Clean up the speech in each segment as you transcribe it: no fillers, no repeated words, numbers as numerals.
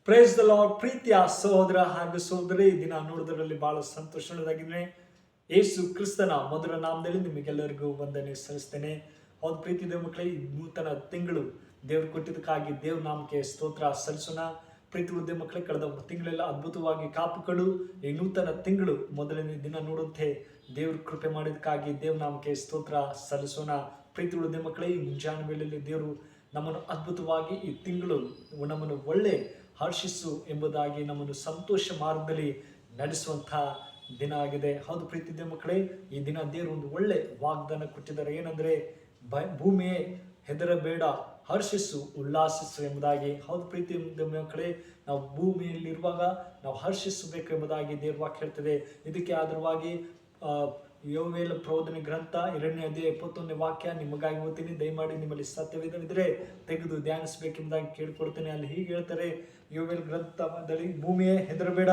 Praise the lord. ಪ್ರೀತಿಯ ಸಹೋದರ ಹಾಗೂ ಸಹೋದರಿ, ಈ ದಿನ ನೋಡೋದರಲ್ಲಿ ಬಹಳ ಸಂತೋಷವಾಗಿದ್ದೇನೆ. ಯೇಸು ಕ್ರಿಸ್ತನ ಮಧುರ ನಾಮದಲ್ಲಿ ನಿಮಗೆಲ್ಲರಿಗೂ ವಂದನೆ ಸಲ್ಲಿಸ್ತೇನೆ. ಹೌದು ಪ್ರೀತಿ ದೇವ ಮಕ್ಕಳೇ, ಈ ನೂತನ ತಿಂಗಳು ದೇವರು ಕೊಟ್ಟಿದ್ದಕ್ಕಾಗಿ ದೇವ್ರ ನಾಮಕ್ಕೆ ಸ್ತೋತ್ರ ಸಲ್ಲಿಸೋಣ. ಪ್ರೀತಿ ಉದ್ದ ಮಕ್ಕಳೇ, ಕಳೆದ ತಿಂಗಳೆಲ್ಲ ಅದ್ಭುತವಾಗಿ ಕಾಪಿಕೊಂಡು ಈ ನೂತನ ತಿಂಗಳು ಮೊದಲನೇ ದಿನ ನೋಡುವಂತೆ ದೇವ್ರ ಕೃಪೆ ಮಾಡಿದಕ್ಕಾಗಿ ದೇವ್ರ ನಾಮಕ್ಕೆ ಸ್ತೋತ್ರ ಸಲ್ಲಿಸೋಣ. ಪ್ರೀತಿ ಉದ್ದ ಮಕ್ಕಳೇ, ಈ ಮುಂಜಾನೆ ವೇಳೆಯಲ್ಲಿ ದೇವರು ನಮ್ಮನ್ನು ಅದ್ಭುತವಾಗಿ ಈ ತಿಂಗಳು ನಮ್ಮನ್ನು ಒಳ್ಳೆ ಹರ್ಷಿಸು ಎಂಬುದಾಗಿ ನಮ್ಮನ್ನು ಸಂತೋಷ ಮಾರ್ಗದಲ್ಲಿ ನಡೆಸುವಂತಹ ದಿನ ಆಗಿದೆ. ಹೌದು ಪ್ರೀತಿದ್ದ ಮಕ್ಕಳೇ, ಈ ದಿನ ದೇವರು ಒಂದು ಒಳ್ಳೆ ವಾಗ್ದಾನ ಕೊಟ್ಟಿದ್ದಾರೆ. ಏನಂದ್ರೆ, ಭೂಮಿಯೇ ಹೆದರಬೇಡ, ಹರ್ಷಿಸು, ಉಲ್ಲಾಸಿಸು ಎಂಬುದಾಗಿ. ಹೌದು ಪ್ರೀತಿ ಮಕ್ಕಳೇ, ನಾವು ಭೂಮಿಯಲ್ಲಿರುವಾಗ ನಾವು ಹರ್ಷಿಸಬೇಕು ಎಂಬುದಾಗಿ ದೇವ್ರ ವಾಕ್ಯ ಹೇಳ್ತದೆ. ಇದಕ್ಕೆ ಆಧಾರವಾಗಿ ಯೋವೇಲ ಪ್ರಬೋಧನೆ ಗ್ರಂಥ 2ನೇ ಅಧ್ಯಾಯ 21ನೇ ವಾಕ್ಯ ನಿಮಗಾಗಿ ಓದ್ತೀನಿ. ದಯಮಾಡಿ ನಿಮ್ಮಲ್ಲಿ ಸತ್ಯವಿದ್ದರೆ ತೆಗೆದು ಧ್ಯಾನಿಸಬೇಕೆಂಬುದಾಗಿ ಕೇಳ್ಕೊಳ್ತೇನೆ. ಅಲ್ಲಿ ಹೀಗೆ ಹೇಳ್ತಾರೆ, ಯೋವೇಲ ಗ್ರಂಥದಲ್ಲಿ, ಭೂಮಿಯೇ ಹೆದರಬೇಡ,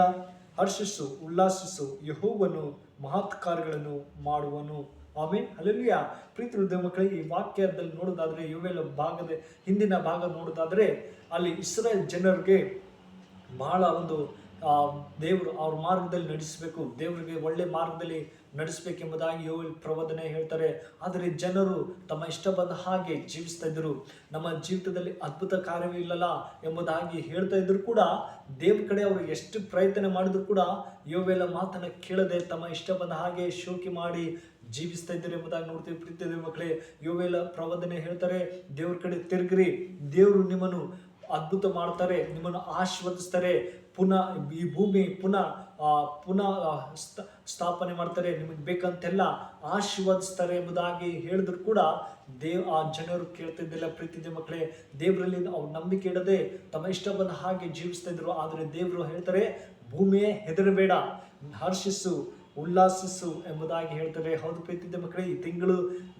ಹರ್ಷಿಸು, ಉಲ್ಲಾಸಿಸು, ಯೆಹೋವನು ಮಹತ್ ಕಾರ್ಯಗಳನ್ನು ಮಾಡುವನು. Amen, hallelujah. ಪ್ರೀತಿ ಹೃದಯ ಮಕ್ಕಳೇ, ಈ ವಾಕ್ಯದಲ್ಲಿ ನೋಡೋದಾದ್ರೆ, ಯೋವೇಲ ಭಾಗದ ಹಿಂದಿನ ಭಾಗ ನೋಡೋದಾದ್ರೆ, ಅಲ್ಲಿ ಇಸ್ರಾಯೇಲ್ ಜನರಿಗೆ ಬಹಳ ಒಂದು ದೇವರು ಅವ್ರ ಮಾರ್ಗದಲ್ಲಿ ನಡೆಸಬೇಕು, ದೇವರಿಗೆ ಒಳ್ಳೆ ಮಾರ್ಗದಲ್ಲಿ ನಡೆಸಬೇಕೆಂಬುದಾಗಿ ಯೋವೇಲ ಪ್ರಬೋಧನೆ ಹೇಳ್ತಾರೆ. ಆದರೆ ಜನರು ತಮ್ಮ ಇಷ್ಟ ಬಂದ ಹಾಗೆ ಜೀವಿಸ್ತಾ ಇದ್ರು. ನಮ್ಮ ಜೀವಿತದಲ್ಲಿ ಅದ್ಭುತ ಕಾರ್ಯವೇ ಇಲ್ಲಲ್ಲ ಎಂಬುದಾಗಿ ಹೇಳ್ತಾ ಇದ್ರು ಕೂಡ, ದೇವ್ರ ಕಡೆ ಅವರು ಎಷ್ಟು ಪ್ರಯತ್ನ ಮಾಡಿದ್ರು ಕೂಡ ಯೋವೇಲ ಮಾತನ್ನ ಕೇಳದೆ ತಮ್ಮ ಇಷ್ಟ ಬಂದ ಹಾಗೆ ಶೋಕಿ ಮಾಡಿ ಜೀವಿಸ್ತಾ ಇದ್ದಾರೆ ಎಂಬುದಾಗಿ ನೋಡ್ತೀವಿ. ಪ್ರೀತಿಯ ಮಕ್ಕಳೇ, ಯೋವೇಲ ಪ್ರಬೋಧನೆ ಹೇಳ್ತಾರೆ, ದೇವ್ರ ಕಡೆ ತಿರುಗ್ರಿ, ದೇವರು ನಿಮ್ಮನ್ನು ಅದ್ಭುತ ಮಾಡ್ತಾರೆ, ನಿಮ್ಮನ್ನು ಆಶೀರ್ವದಿಸ್ತಾರೆ, ಪುನಃ ಈ ಭೂಮಿ ಪುನಃ ಸ್ಥಾಪನೆ ಮಾಡ್ತಾರೆ, ನಿಮಗೆ ಬೇಕಂತೆಲ್ಲ ಆಶೀರ್ವದಿಸ್ತಾರೆ ಎಂಬುದಾಗಿ ಹೇಳಿದ್ರು ಕೂಡ ಆ ಜನರು ಕೇಳ್ತಿದ್ದಿಲ್ಲ. ಪ್ರೀತಿಯ ಮಕ್ಕಳೇ, ದೇವರಲ್ಲಿ ಅವ್ರು ನಂಬಿಕೆ ಇಡದೆ ತಮ್ಮ ಇಷ್ಟ ಬಂದ ಹಾಗೆ ಜೀವಿಸ್ತಾ ಇದ್ರು. ಆದರೆ ದೇವರು ಹೇಳ್ತಾರೆ, ಭೂಮಿಯೇ ಹೆದರಬೇಡ, ಹರ್ಷಿಸು, ಉಲ್ಲಾಸಿಸು ಎಂಬುದಾಗಿ ಹೇಳ್ತಾರೆ. ಹೌದು ಪ್ರೀತಿಯ ಮಕ್ಕಳೇ, ಈ ತಿಂಗಳು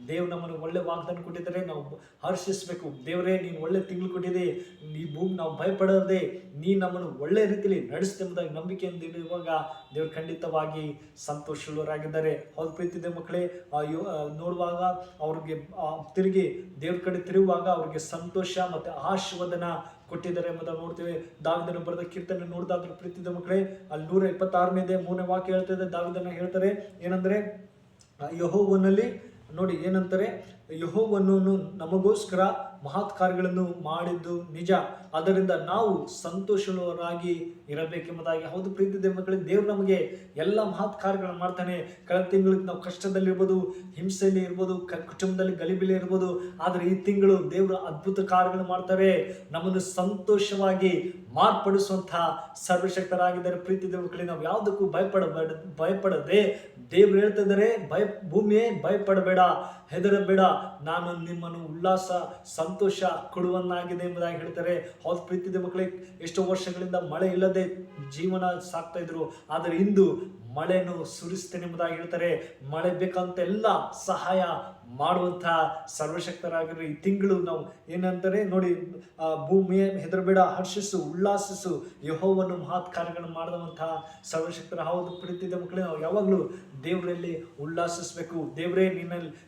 ದೇವ್ರು ನಮ್ಮನ್ನು ಒಳ್ಳೆ ವಾಗ್ದಾನ ಕೊಟ್ಟಿದ್ದಾರೆ. ನಾವು ಹರ್ಷಿಸಬೇಕು. ದೇವರೇ, ನೀನು ಒಳ್ಳೆ ತಿಂಗಳು ಕೊಟ್ಟಿದೆ, ಈ ಭೂಮಿ ನಾವು ಭಯಪಡದೆ ನೀನು ನಮ್ಮನ್ನು ಒಳ್ಳೆ ರೀತಿಯಲ್ಲಿ ನಡೆಸುತ್ತೆ ಎಂಬುದಾಗಿ ನಂಬಿಕೆಯಿಂದ ಇರುವಾಗ ದೇವರು ಖಂಡಿತವಾಗಿ ಸಂತೋಷವಾಗಿದ್ದಾರೆ. ಹೌದು ಪ್ರೀತಿಯ ಮಕ್ಕಳೇ, ನೋಡುವಾಗ ಅವ್ರಿಗೆ ತಿರುಗಿ ದೇವ್ರ ಕಡೆ ತಿರುಗುವಾಗ ಅವ್ರಿಗೆ ಸಂತೋಷ ಮತ್ತೆ ಆಶೀರ್ವಾದನ ಕೊಟ್ಟಿದ್ದಾರೆ ಎಂಬುದನ್ನು ನೋಡ್ತೇವೆ. ದಾವಿದನ ಬರೆದ ಕೀರ್ತನೆ ನೋಡಿದಾದ್ರೆ ಪ್ರೀತಿಯ ಮಕ್ಕಳೇ, ಅಲ್ಲಿ 126ನೇ 3ನೇ ವಾಕ್ಯ ಹೇಳ್ತದೆ. ದಾವಿದನ ಹೇಳ್ತಾರೆ ಏನಂದ್ರೆ, ಯೆಹೋವನಲ್ಲಿ ನೋಡಿ ಏನಂತಾರೆ, ಯೆಹೋವನು ನಮಗೋಸ್ಕರ ಮಹತ್ ಕಾರ್ಯಗಳನ್ನು ಮಾಡಿದ್ದು ನಿಜ, ಅದರಿಂದ ನಾವು ಸಂತೋಷರಾಗಿ ಇರಬೇಕೆಂಬುದಾಗಿ. ಹೌದು ಪ್ರೀತಿಯ ಮಕ್ಕಳೇ, ದೇವ್ರು ನಮಗೆ ಎಲ್ಲ ಮಹತ್ ಕಾರ್ಯಗಳನ್ನು ಮಾಡ್ತಾನೆ. ಕಳೆದ ತಿಂಗಳಿಗೆ ನಾವು ಕಷ್ಟದಲ್ಲಿರ್ಬೋದು, ಹಿಂಸೆಯಲ್ಲಿ ಇರ್ಬೋದು, ಕುಟುಂಬದಲ್ಲಿ ಗಲಿಬಿಲಿ ಇರ್ಬೋದು, ಆದರೆ ಈ ತಿಂಗಳು ದೇವರು ಅದ್ಭುತ ಕಾರ್ಯಗಳನ್ನು ಮಾಡ್ತಾರೆ, ನಮ್ಮನ್ನು ಸಂತೋಷವಾಗಿ ಮಾರ್ಪಡಿಸುವಂತಹ ಸರ್ವಶಕ್ತರಾಗಿದ್ದಾರೆ. ಪ್ರೀತಿಯ ಮಕ್ಕಳೇ, ನಾವು ಯಾವುದಕ್ಕೂ ಭಯಪಡದೆ ದೇವ್ರು ಹೇಳ್ತಿದ್ದಾರೆ, ಭೂಮಿಯೇ ಭಯಪಡಬೇಡ, ಹೆದರಬೇಡ, ನಾನು ನಿಮ್ಮನ್ನು ಉಲ್ಲಾಸ ಸಂತೋಷ ಕೊಡುವನ್ನಾಗಿದೆ ಎಂಬುದಾಗಿ ಹೇಳ್ತಾರೆ. ಹೌದು ಪ್ರೀತಿಯ ಮಕ್ಕಳೇ, ಎಷ್ಟೋ ವರ್ಷಗಳಿಂದ ಮಳೆ ಇಲ್ಲದೆ ಜೀವನ ಸಾಕ್ತಾ ಇದ್ರು, ಆದರೆ ಇಂದು ಮಳೆಯನ್ನು ಸುರಿಸ್ತೇನೆ ಎಂಬುದಾಗಿ ಹೇಳ್ತಾರೆ. ಮಳೆ ಬೇಕಂತ ಎಲ್ಲ ಸಹಾಯ ಮಾಡುವಂತಹ ಸರ್ವಶಕ್ತರಾಗಿರೋ ಈ ತಿಂಗಳು ನಾವು ಏನಂತಾರೆ ನೋಡಿ, ಭೂಮಿಯೇ ಹೆದರಬೇಡ, ಹರ್ಷಿಸು, ಉಲ್ಲಾಸಿಸು, ಯೆಹೋವನು ಮಹತ್ ಕಾರ್ಯಗಳನ್ನು ಮಾಡುವಂತಹ ಸರ್ವಶಕ್ತರ. ಹೌದು ಪ್ರೀತಿಯ ಮಕ್ಕಳೇ, ನಾವು ಯಾವಾಗಲೂ ದೇವರಲ್ಲಿ ಉಲ್ಲಾಸಿಸ್ಬೇಕು. ದೇವರೇ,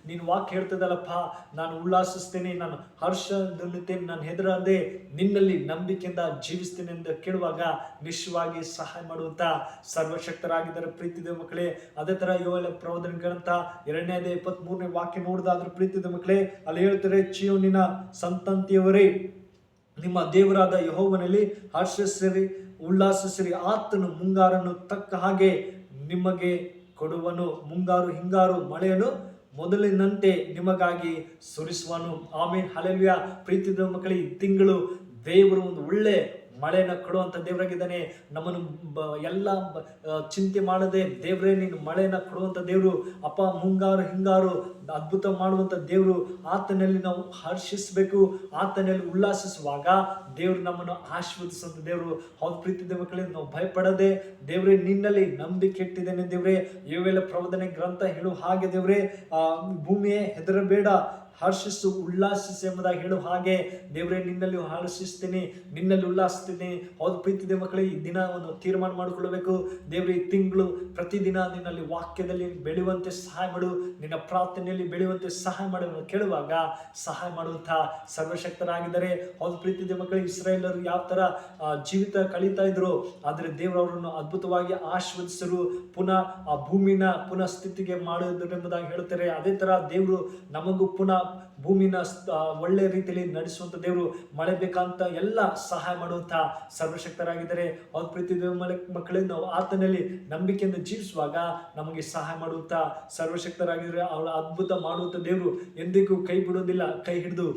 ನೀನು ವಾಕ್ಯ ಹೇಳ್ತದಲ್ಲಪ್ಪ, ನಾನು ಉಲ್ಲಾಸಿಸ್ತೇನೆ, ನಾನು ಹರ್ಷದಲ್ಲಿದ್ದೇನೆ, ನಾನು ಹೆದರದೆ ನಿನ್ನಲ್ಲಿ ನಂಬಿಕೆಯಿಂದ ಜೀವಿಸ್ತೇನೆ ಎಂದು ಕೇಳುವಾಗ ನಿಶ್ಚಯವಾಗಿ ಸಹಾಯ ಮಾಡುವಂತ ಸರ್ವಶಕ್ತರಾಗಿದ್ದಾರೆ. ಪ್ರೀತಿಯ ಮಕ್ಕಳೇ, ಅದೇ ತರ ಯೋವೇಲ ಪ್ರಬೋಧನೆ ಗ್ರಂಥ 2ನೇ ಅಧ್ಯಾಯ 23ನೇ ವಾಕ್ಯ ನೋಡಿದಾದ್ರೆ ಪ್ರೀತಿಯ ಮಕ್ಕಳೇ, ಅಲ್ಲಿ ಹೇಳ್ತಾರೆ, ಚೀಯೋನಿನ ಸಂತತಿಯವರೇ, ನಿಮ್ಮ ದೇವರಾದ ಯೆಹೋವನಲ್ಲಿ ಹರ್ಷಿಸಿರಿ, ಉಲ್ಲಾಸಿಸಿರಿ, ಆತನು ಮುಂಗಾರನ್ನು ತಕ್ಕ ಹಾಗೆ ನಿಮಗೆ ಕೊಡುವನು, ಮುಂಗಾರು ಹಿಂಗಾರು ಮಳೆಯನ್ನು ಮೊದಲಿನಂತೆ ನಿಮಗಾಗಿ ಸುರಿಸುವನು. Amen, hallelujah. ಪ್ರೀತಿಯ ಮಕ್ಕಳೇ, ಈ ತಿಂಗಳು ದೇವರು ಒಂದು ಒಳ್ಳೆ ಮಳೆಯನ್ನು ಕೊಡುವಂಥ ದೇವರಾಗಿದ್ದಾನೆ. ನಮ್ಮನ್ನು ಎಲ್ಲ ಚಿಂತೆ ಮಾಡದೆ ದೇವರೇ ನೀನು ಮಳೆಯನ್ನು ಕೊಡುವಂಥ ದೇವರು ಅಪ್ಪ, ಮುಂಗಾರು ಹಿಂಗಾರು ಅದ್ಭುತ ಮಾಡುವಂಥ ದೇವರು. ಆತನಲ್ಲಿ ನಾವು ಹರ್ಷಿಸಬೇಕು, ಆತನಲ್ಲಿ ಉಲ್ಲಾಸಿಸುವಾಗ ದೇವರು ನಮ್ಮನ್ನು ಆಶೀರ್ವದಿಸುವಂಥ ದೇವರು. ಹೌದು ಪ್ರೀತಿಯ ಮಕ್ಕಳೇ, ನಾವು ಭಯಪಡದೆ ದೇವರೇ ನಿನ್ನಲ್ಲಿ ನಂಬಿಕೆ ಇಟ್ಟಿದ್ದೇನೆ ದೇವರೇ. ಯೋವೇಲ ಪ್ರಬೋಧನೆ ಗ್ರಂಥ ಹೇಳು ಹಾಗೆ ದೇವರೇ, ಭೂಮಿಯೇ ಹೆದರಬೇಡ, ಹರ್ಷಿಸು, ಉಲ್ಲಾಸಿಸು ಎಂಬುದಾಗಿ ಹೇಳುವ ಹಾಗೆ ದೇವರೇ ನಿನ್ನಲ್ಲಿ ಹರ್ಷಿಸ್ತೀನಿ, ನಿನ್ನಲ್ಲಿ ಉಲ್ಲಾಸಿಸ್ತೀನಿ. ಹೌದು ಪ್ರೀತಿದೆ ಮಕ್ಕಳೇ, ಈ ದಿನವನ್ನು ತೀರ್ಮಾನ ಮಾಡಿಕೊಳ್ಳಬೇಕು. ದೇವರೇ ಈ ತಿಂಗಳು ಪ್ರತಿದಿನ ನಿನ್ನಲ್ಲಿ ವಾಕ್ಯದಲ್ಲಿ ಬೆಳೆಯುವಂತೆ ಸಹಾಯ ಮಾಡು, ನಿನ್ನ ಪ್ರಾರ್ಥನೆಯಲ್ಲಿ ಬೆಳೆಯುವಂತೆ ಸಹಾಯ ಮಾಡು ಕೇಳುವಾಗ ಸಹಾಯ ಮಾಡುವಂತ ಸರ್ವಶಕ್ತರಾಗಿದ್ದಾರೆ. ಹೌದು ಪ್ರೀತಿದೆ ಮಕ್ಕಳೇ, ಇಸ್ರಾಯೇಲರು ಯಾವ ತರ ಜೀವಿತ ಕಳೀತಾ ಇದ್ರು, ಆದ್ರೆ ದೇವರು ಅವರನ್ನು ಅದ್ಭುತವಾಗಿ ಆಶೀರ್ವದಿಸಲು ಪುನಃ ಆ ಭೂಮಿನ ಪುನಃ ಸ್ಥಿತಿಗೆ ಮಾಡುವುದರೆಂಬುದಾಗಿ ಎಂಬುದಾಗಿ ಹೇಳ್ತಾರೆ. ಅದೇ ತರ ದೇವರು ನಮಗೂ ಪುನಃ ಭೂಮಿನ ಒಳ್ಳೆ ರೀತಿಯಲ್ಲಿ ನಡೆಸುವಂತ ದೇವರು, ಮಳೆ ಬೇಕಂತ ಎಲ್ಲ ಸಹಾಯ ಮಾಡುವಂತ ಸರ್ವಶಕ್ತರಾಗಿದ್ದಾರೆ. ಅವ್ರ ಪ್ರೀತಿ ಮಕ್ಕಳೇ, ನಾವು ಆತನಲ್ಲಿ ನಂಬಿಕೆಯಿಂದ ಜೀವಿಸುವಾಗ ನಮಗೆ ಸಹಾಯ ಮಾಡುವಂತ ಸರ್ವಶಕ್ತರಾಗಿದ್ದಾರೆ. ಅವರ ಅದ್ಭುತ ಮಾಡುವಂತ ದೇವರು ಎಂದಿಗೂ ಕೈ ಬಿಡುವುದಿಲ್ಲ, ಕೈ ಹಿಡಿದು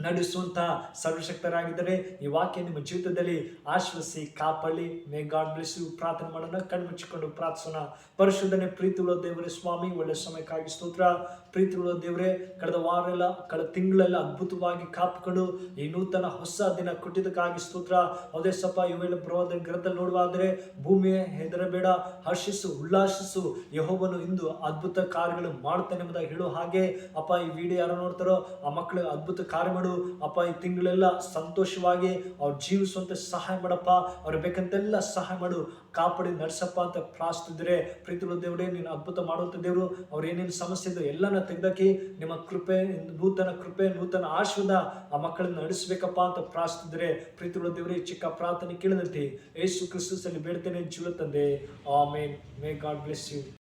ನಡೆಸುವಂತ ಸರ್ವಶಕ್ತರಾಗಿದ್ದಾರೆ. ಈ ವಾಕ್ಯ ನಿಮ್ಮ ಜೀವಿತದಲ್ಲಿ ಆಶ್ವಸಿ ಕಾಪಾಡಿ. May God bless you. ಪ್ರಾರ್ಥನೆ ಮಾಡೋಣ, ಕಣ್ಮುಚ್ಚಿಕೊಂಡು ಪ್ರಾರ್ಥಿಸೋಣ. ಪರಿಶುದ್ಧನೆ ಪ್ರೀತಿಯುಳ್ಳ ದೇವರೇ ಸ್ವಾಮಿ, ಒಳ್ಳೆ ಸಮಯಕ್ಕಾಗಿ ಸ್ತೋತ್ರ. ಪ್ರೀತಿಯುಳ್ಳ ದೇವರೇ, ಕಳೆದ ವಾರ ಎಲ್ಲ ಕಳೆದ ತಿಂಗಳೆಲ್ಲ ಅದ್ಭುತವಾಗಿ ಕಾಪಿಕೊಂಡು ಈ ನೂತನ ಹೊಸ ದಿನ ಕೊಟ್ಟಿದ್ದಕ್ಕಾಗಿ ಸ್ತೋತ್ರ. ಅದೇ ಸಪ ಇವೆಲ್ಲ ಬರೋದ ಗ್ರಂಥದಲ್ಲಿ ನೋಡುವಾದರೆ ಭೂಮಿಯೇ ಹೆದರಬೇಡ, ಹರ್ಷಿಸು, ಉಲ್ಲಾಸಿಸು, ಯೆಹೋವನು ಇಂದು ಅದ್ಭುತ ಕಾರ್ಯಗಳು ಮಾಡ್ತಾನೆ ಎಂಬುದಾಗಿ ಹೇಳುವ ಹಾಗೆ ಅಪ್ಪ, ಈ ವಿಡಿಯೋ ಯಾರು ನೋಡ್ತಾರೋ ಆ ಮಕ್ಕಳು ಅದ್ಭುತ ಕಾರ್ಯ ಮಾಡು ಅಪ್ಪ. ಈ ತಿಂಗಳೆಲ್ಲ ಸಂತೋಷವಾಗಿ ಅವ್ರು ಜೀವಿಸುವಂತೆ ಸಹಾಯ ಮಾಡಪ್ಪ. ಅವ್ರಿಗೆ ಬೇಕಂತೆಲ್ಲ ಸಹಾಯ ಮಾಡು, ಕಾಪಾಡಿ ನಡೆಸಪ್ಪ ಅಂತ ಪ್ರಾರ್ಥಿಸಿದ್ರೆ ಪ್ರೀತಿಯುಳ್ಳ ದೇವರೇ, ನೀನು ಅದ್ಭುತ ಮಾಡುವಂತ ದೇವರು. ಅವ್ರು ಏನೇನು ಸಮಸ್ಯೆ ಇದ್ದು ಎಲ್ಲನ ತೆಗೆದಾಕಿ ನಿಮ್ಮ ಕೃಪೆ, ನೂತನ ಕೃಪೆ, ನೂತನ ಆಶೀರ್ವಾದ ಆ ಮಕ್ಕಳನ್ನ ನಡೆಸಬೇಕಪ್ಪ ಅಂತ ಪ್ರಾರ್ಥಿಸಿದ್ರೆ ಪ್ರೀತಿಯುಳ್ಳ ದೇವರೇ, ಚಿಕ್ಕ ಪ್ರಾರ್ಥನೆ ಕೇಳಿದಂತೆ ಯೇಸು ಕ್ರಿಸ್ತನಲ್ಲಿ ಬೇಡ್ತೇನೆ ಜೀವ ತಂದೆ, ಆಮೇನ್. May God bless you.